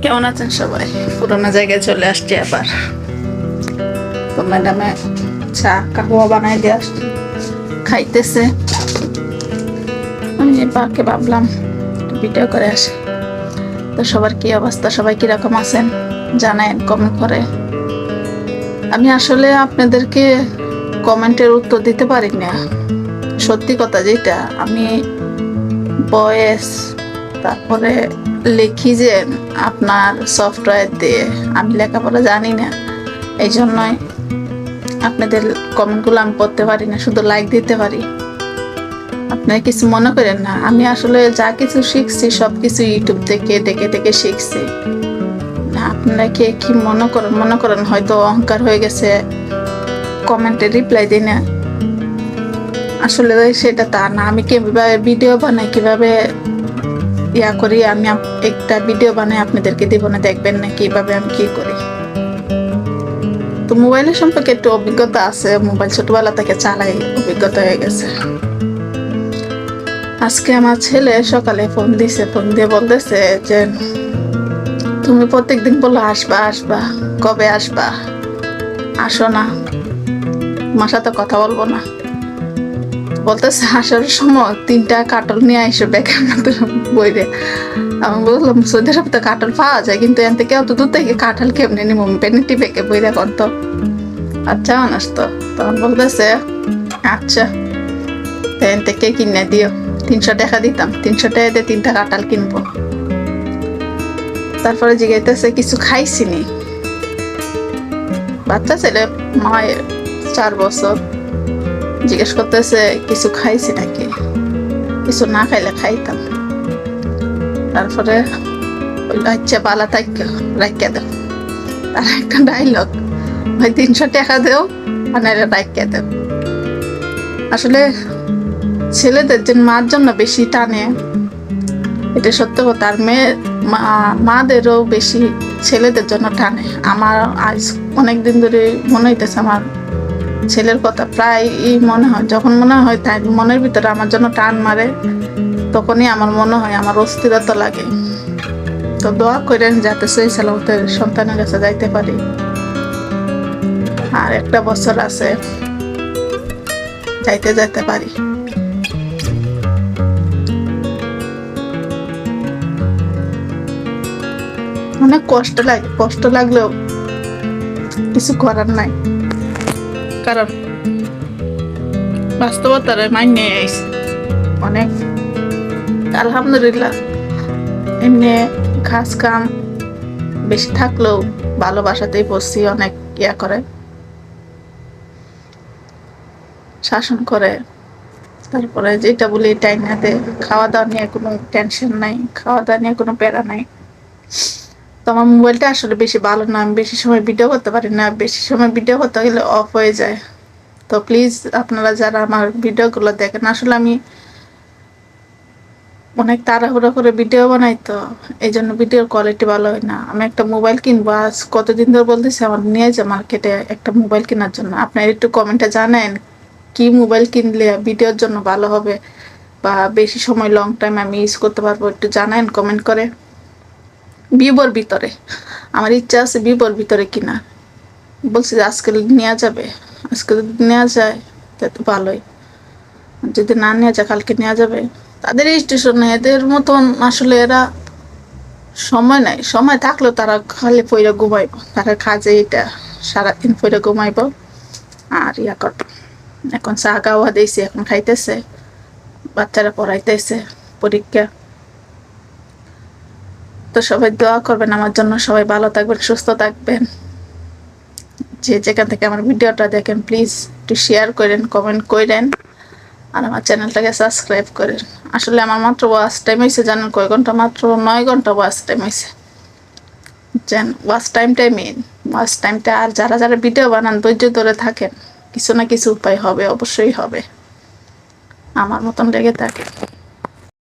কেমন আছেন সবাই? পুরোনো জায়গায় চলে আসছি আবার। তো ম্যাডামে চা কাহুয়া বানাই দিয়ে আসছি, খাইতেছে। আমি বাকে ভাবলাম ভিডিও করে আসি। তো সবার কি অবস্থা, সবাই কিরকম আছেন জানায়েন কমেন্ট করে। আমি আসলে আপনাদেরকে কমেন্টের উত্তর দিতে পারি না, সত্যি কথা যেটা। আমি ভয়েস তারপরে লিখি যে আপনার সফটওয়্যার দিয়ে, আমি লেখাপড়া জানি না, এই জন্যই আপনাদের কমেন্টগুলো আমি পড়তে পারি না, শুধু লাইক দিতে পারি। আপনারা কিছু মনে করেন না, আমি আসলে যা কিছু শিখছি সব কিছু ইউটিউব থেকে দেখে দেখে শিখছি। আপনারা কে কি মনে করেন হয়তো অহংকার হয়ে গেছে কমেন্টে রিপ্লাই দিই না, আসলে সেটা তা না। আমি কিভাবে ভিডিও বানাই, কিভাবে ইয়া করি, আমি একটা ভিডিও বানাই আপনাদেরকে দিব না, দেখবেন না কিভাবে আমি কি করি। তো মোবাইলের সম্পর্কে একটু অভিজ্ঞতা আছে, মোবাইল ছোটবেলা থেকে চালাই, অভিজ্ঞতা হয়ে গেছে। আজকে আমার ছেলে সকালে ফোন দিয়ে বলতেছে যে তুমি প্রত্যেকদিন বলো আসবা আসবা, কবে আসবা, আসো না, তোমার সাথে কথা বলবো না। বলতেছে আসার সময় 3টা কাটল নিয়ে আইসো ব্যাগের মধ্যে বইরে। আমি বললাম সৌদি আরবে তো কাঁঠাল পাওয়া যায়, কিন্তু এন থেকে অত দূর থেকে কাঁঠাল কেমনে নিব, পেনিটি বেঁকে বইরা করতো। আচ্ছা মানুষ তো তখন বলতেছে আচ্ছা এন থেকে কিনে দিও। 300 টাকা দিতাম, 300 টাকা দিয়ে 3টা কাঁঠাল কিনবো। তারপরে জিজ্ঞাসা কিছু খাইছিনি, বাচ্চা ছেলে, মায়ের 4 বছর, জিজ্ঞেস করতেছে কিছু খাইছি নাকি, কিছু না খাইলে খাইতাম। তারপরে আচ্ছা বালা থাক রাখিয়া দেও। আর একটা ডাইলগ, ভাই 300 টাকা দেও মানে রাখিয়া দেও। আসলে ছেলেদের যে মার জন্য বেশি টানে, এটা সত্য কথা। আর মাদেরও বেশি ছেলেদের জন্য টানে। আমার আজ অনেকদিন ধরে মনে হইতেছে আমার ছেলের কথা, প্রায় মনে হয়, যখন মনে হয় তাই মনের ভিতরে আমার জন্য টান মারে, তখনই আমার মনে হয় আমার অস্থিরতা লাগে। তো দোয়া করেন যাতে সহি সালামতে সন্তানের কাছে যাইতে পারি। আর 1 বছর আছে, যাইতে পারি। অনেক কষ্ট লাগলেও কিছু করার নাই, কারণ বাস্তবতার মাইনে আইছে অনেক। আলহামদুলিল্লাহ এমনি কাজ কাম বেশি থাকলেও ভালোবাসাতেই বসছি, অনেক ইয়া করে, শাসন করে। তারপরে যেটা বলি টাইম হাতে, খাওয়া দাওয়া নিয়ে কোনো টেনশন নাই, খাওয়া দাওয়া নিয়ে কোনো প্যারা নাই। তো আমার মোবাইলটা আসলে বেশি ভালো না, আমি বেশি সময় ভিডিও করতে পারি না, বেশি সময় ভিডিও করতে গেলে অফ হয়ে যায়। তো প্লিজ আপনারা যারা আমার ভিডিওগুলো দেখেন, আসলে আমি অনেক তাড়াহুড়ো করে ভিডিও বানাই, তো এই জন্য ভিডিওর কোয়ালিটি ভালো হয় না। আমি একটা মোবাইল কিনবো, আজ কতদিন ধরে বলতেছি আমার নিয়ে যে মার্কেটে একটা মোবাইল কেনার জন্য। আপনারা একটু কমেন্টে জানেন কি মোবাইল কিনলে ভিডিওর জন্য ভালো হবে বা বেশি সময় লং টাইম আমি ইউজ করতে পারবো, একটু জানান কমেন্ট করে। ভিভোর ভিতরে আমার ইচ্ছা আছে, ভিভোর ভিতরে কিনা। বলছি যে আজকে নেওয়া যাবে, আজকে যদি নেওয়া যায় তো ভালোই, যদি না নেওয়া যায় কালকে নেওয়া যাবে। তাদের স্টেশনে এদের মতন আসলে এরা সময় নাই, সময় থাকলেও তারা খালি পইরা ঘুমাইব, তারা কাজে এটা সারাদিন পইরা ঘুমাইব আর ইয়া করবো। এখন চা খাওয়া দিয়েছি, এখন খাইতেছে, বাচ্চারা পড়াইতেছে, পরীক্ষা। তো সবাই দোয়া করবেন আমার জন্য, সবাই ভালো থাকবেন, সুস্থ থাকবেন। যে যেখান থেকে আমার ভিডিওটা দেখেন প্লিজ একটু শেয়ার করেন, কমেন্ট করেন, আর আমার চ্যানেলটাকে সাবস্ক্রাইব করেন। আসলে আমার মাত্র ওয়াচ টাইম হয়েছে জানেন কয় ঘন্টা, মাত্র 9 ঘন্টা ওয়াচ টাইম হয়েছে। ওয়াচ টাইমটাই মেন, ওয়াচ টাইমটা। আর যারা যারা ভিডিও বানান ধৈর্য ধরে থাকেন, কিছু না কিছু উপায় হবে, অবশ্যই হবে, আমার মতন লেগে থাকে।